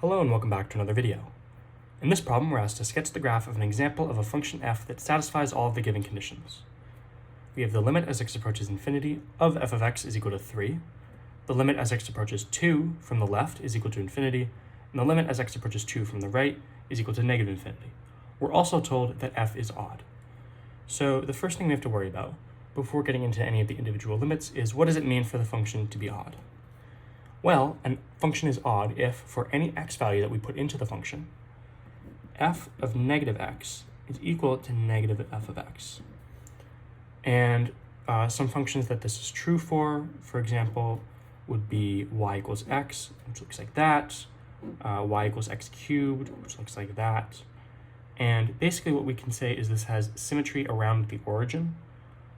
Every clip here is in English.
Hello and welcome back to another video. In this problem, we're asked to sketch the graph of an example of a function f that satisfies all of the given conditions. We have the limit as x approaches infinity of f of x is equal to 3, the limit as x approaches 2 from the left is equal to infinity, and the limit as x approaches 2 from the right is equal to negative infinity. We're also told that f is odd. So the first thing we have to worry about before getting into any of the individual limits is what does it mean for the function to be odd? Well, a function is odd if, for any x value that we put into the function, f of negative x is equal to negative f of x. And some functions that this is true for example, would be y equals x, which looks like that, y equals x cubed, which looks like that. And basically what we can say is this has symmetry around the origin,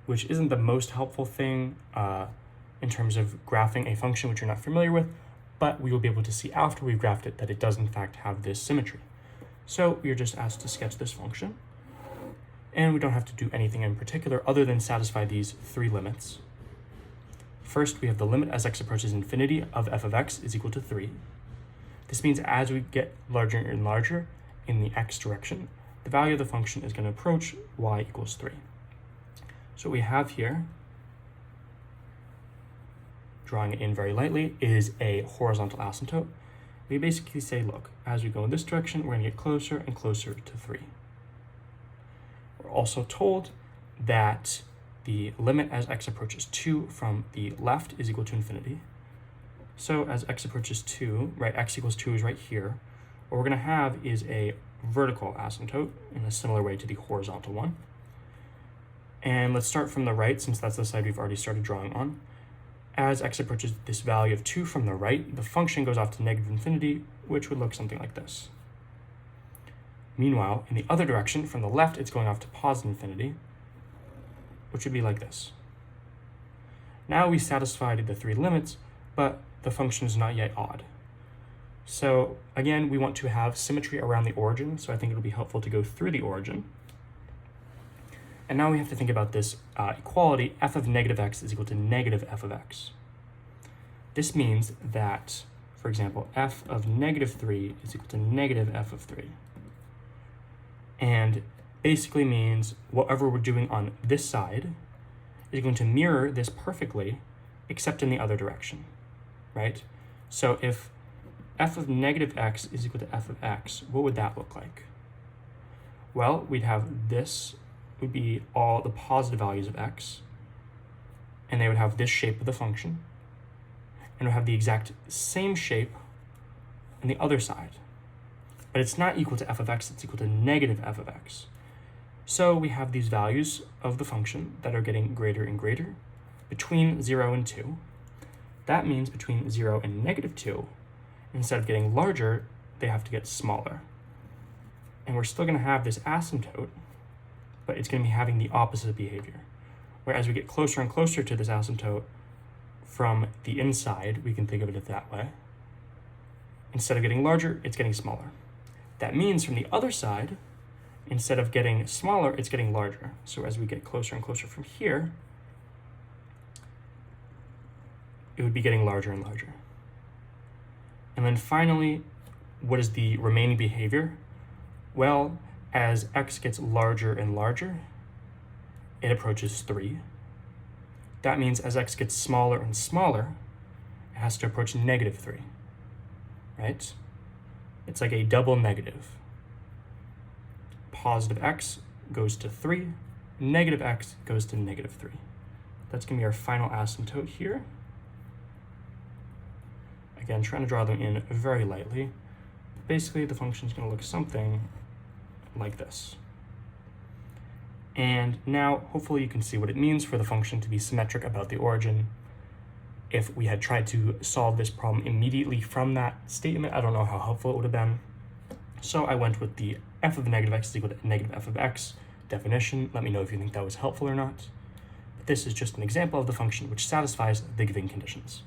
which isn't the most helpful thing in terms of graphing a function which you're not familiar with, but we will be able to see after we've graphed it that it does in fact have this symmetry. So we are just asked to sketch this function, and we don't have to do anything in particular other than satisfy these three limits. First, we have the limit as x approaches infinity of f of x is equal to 3. This means as we get larger and larger in the x direction, the value of the function is going to approach y equals 3. So what we have here, drawing it in very lightly, is a horizontal asymptote. We basically say, look, as we go in this direction, we're going to get closer and closer to 3. We're also told that the limit as x approaches 2 from the left is equal to infinity. So as x approaches 2, right, x equals 2 is right here. What we're going to have is a vertical asymptote in a similar way to the horizontal one. And let's start from the right, since that's the side we've already started drawing on. As x approaches this value of 2 from the right, the function goes off to negative infinity, which would look something like this. Meanwhile, in the other direction, from the left, it's going off to positive infinity, which would be like this. Now we satisfied the three limits, but the function is not yet odd. So again, we want to have symmetry around the origin, so I think it'll be helpful to go through the origin. And now we have to think about this equality, f of negative x is equal to negative f of x. This means that, for example, f of negative 3 is equal to negative f of 3. And basically means whatever we're doing on this side is going to mirror this perfectly, except in the other direction, right? So if f of negative x is equal to f of x, what would that look like? Well, we'd have this would be all the positive values of x, and they would have this shape of the function, and it would have the exact same shape on the other side. But it's not equal to f of x, it's equal to negative f of x. So we have these values of the function that are getting greater and greater between 0 and 2. That means between 0 and negative 2, instead of getting larger, they have to get smaller. And we're still going to have this asymptote, but it's going to be having the opposite behavior. Whereas we get closer and closer to this asymptote from the inside, we can think of it that way. Instead of getting larger, it's getting smaller. That means from the other side, instead of getting smaller, it's getting larger. So as we get closer and closer from here, it would be getting larger and larger. And then finally, what is the remaining behavior? Well, as x gets larger and larger, it approaches 3. That means as x gets smaller and smaller, it has to approach negative 3, right? It's like a double negative. Positive x goes to 3, negative x goes to negative 3. That's going to be our final asymptote here. Again, trying to draw them in very lightly. Basically, the function is going to look something like this. And now, hopefully you can see what it means for the function to be symmetric about the origin. If we had tried to solve this problem immediately from that statement, I don't know how helpful it would have been. So I went with the f of negative x is equal to negative f of x definition. Let me know if you think that was helpful or not. But this is just an example of the function which satisfies the given conditions.